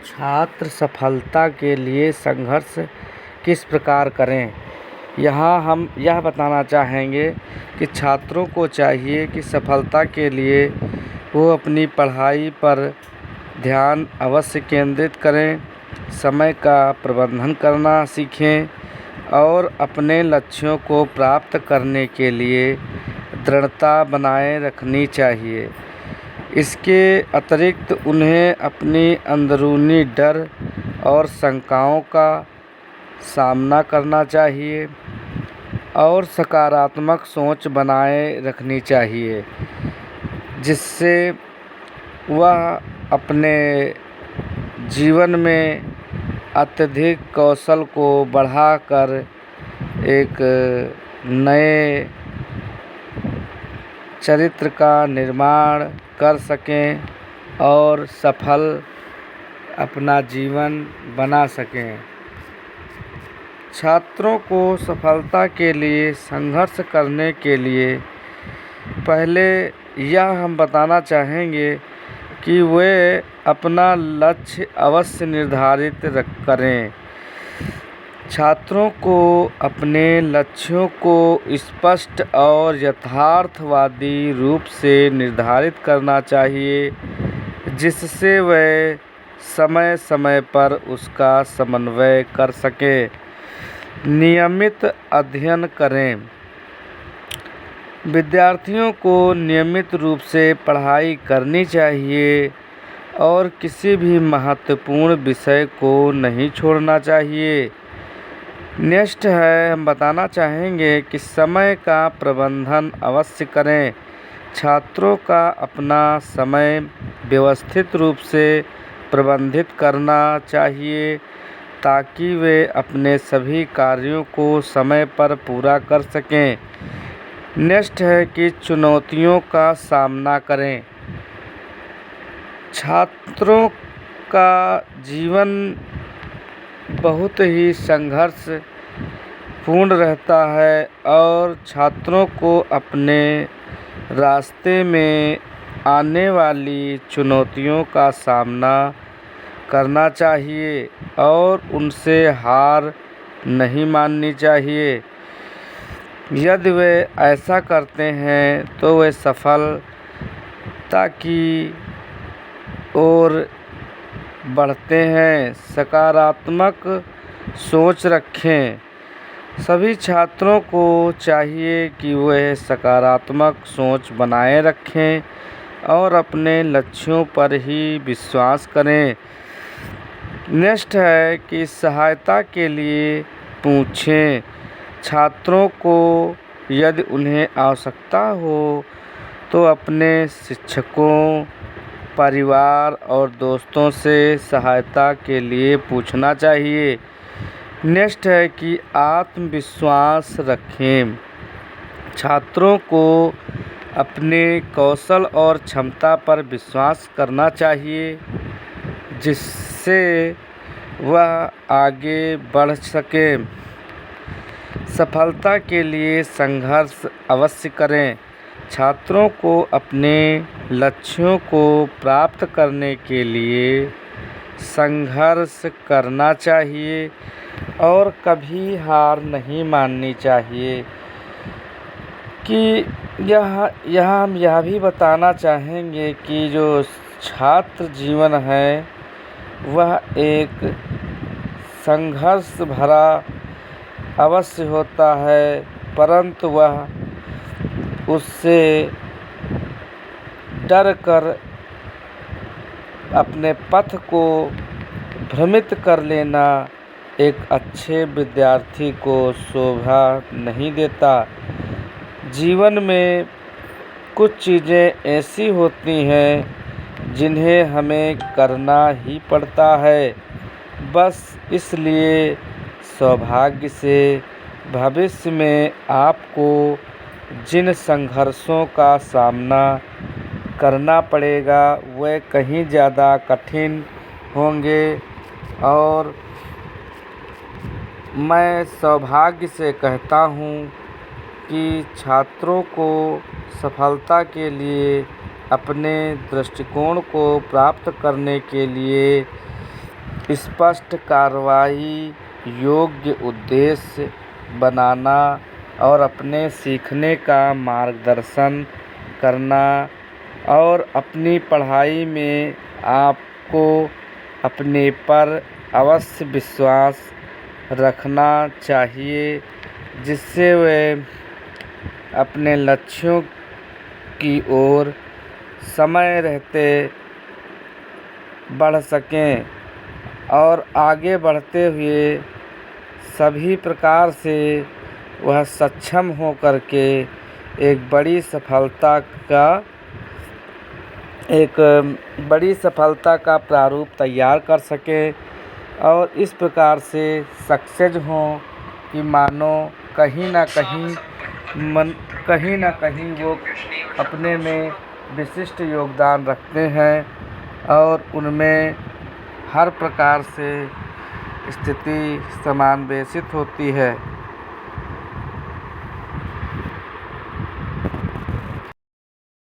छात्र सफलता के लिए संघर्ष किस प्रकार करें? यहाँ हम यह बताना चाहेंगे कि छात्रों को चाहिए कि सफलता के लिए वो अपनी पढ़ाई पर ध्यान अवश्य केंद्रित करें, समय का प्रबंधन करना सीखें और अपने लक्ष्यों को प्राप्त करने के लिए दृढ़ता बनाए रखनी चाहिए। इसके अतिरिक्त उन्हें अपनी अंदरूनी डर और शंकाओं का सामना करना चाहिए और सकारात्मक सोच बनाए रखनी चाहिए, जिससे वह अपने जीवन में अत्यधिक कौशल को बढ़ाकर एक नए चरित्र का निर्माण कर सकें और सफल अपना जीवन बना सकें। छात्रों को सफलता के लिए संघर्ष करने के लिए पहले यह हम बताना चाहेंगे कि वे अपना लक्ष्य अवश्य निर्धारित करें। छात्रों को अपने लक्ष्यों को स्पष्ट और यथार्थवादी रूप से निर्धारित करना चाहिए, जिससे वे समय समय पर उसका समन्वय कर सकें। नियमित अध्ययन करें। विद्यार्थियों को नियमित रूप से पढ़ाई करनी चाहिए और किसी भी महत्वपूर्ण विषय को नहीं छोड़ना चाहिए। नेक्स्ट है, हम बताना चाहेंगे कि समय का प्रबंधन अवश्य करें। छात्रों का अपना समय व्यवस्थित रूप से प्रबंधित करना चाहिए ताकि वे अपने सभी कार्यों को समय पर पूरा कर सकें। नेक्स्ट है कि चुनौतियों का सामना करें। छात्रों का जीवन बहुत ही संघर्ष पूर्ण रहता है और छात्रों को अपने रास्ते में आने वाली चुनौतियों का सामना करना चाहिए और उनसे हार नहीं माननी चाहिए। यदि वे ऐसा करते हैं तो वे सफलता की ओर बढ़ते हैं। सकारात्मक सोच रखें। सभी छात्रों को चाहिए कि वे सकारात्मक सोच बनाए रखें और अपने लक्ष्यों पर ही विश्वास करें। नेक्स्ट है कि सहायता के लिए पूछें। छात्रों को यदि उन्हें आवश्यकता हो तो अपने शिक्षकों, परिवार और दोस्तों से सहायता के लिए पूछना चाहिए। नेक्स्ट है कि आत्मविश्वास रखें। छात्रों को अपने कौशल और क्षमता पर विश्वास करना चाहिए, जिससे वह आगे बढ़ सके। सफलता के लिए संघर्ष अवश्य करें। छात्रों को अपने लक्ष्यों को प्राप्त करने के लिए संघर्ष करना चाहिए और कभी हार नहीं माननी चाहिए। कि यह हम यह भी बताना चाहेंगे कि जो छात्र जीवन है वह एक संघर्ष भरा अवश्य होता है, परंतु वह उससे डर कर अपने पथ को भ्रमित कर लेना एक अच्छे विद्यार्थी को शोभा नहीं देता। जीवन में कुछ चीज़ें ऐसी होती हैं जिन्हें हमें करना ही पड़ता है, बस इसलिए सौभाग्य से भविष्य में आपको जिन संघर्षों का सामना करना पड़ेगा वे कहीं ज़्यादा कठिन होंगे और मैं सौभाग्य से कहता हूँ कि छात्रों को सफलता के लिए अपने दृष्टिकोण को प्राप्त करने के लिए स्पष्ट कार्रवाई योग्य उद्देश्य बनाना और अपने सीखने का मार्गदर्शन करना और अपनी पढ़ाई में आपको अपने पर अवश्य विश्वास रखना चाहिए, जिससे वे अपने लक्ष्यों की ओर समय रहते बढ़ सकें और आगे बढ़ते हुए सभी प्रकार से वह सक्षम हो करके एक बड़ी सफलता का प्रारूप तैयार कर सकें और इस प्रकार से सक्सेस हों कि मानो कहीं ना कहीं वो अपने में विशिष्ट योगदान रखते हैं और उनमें हर प्रकार से स्थिति समावेशित होती है।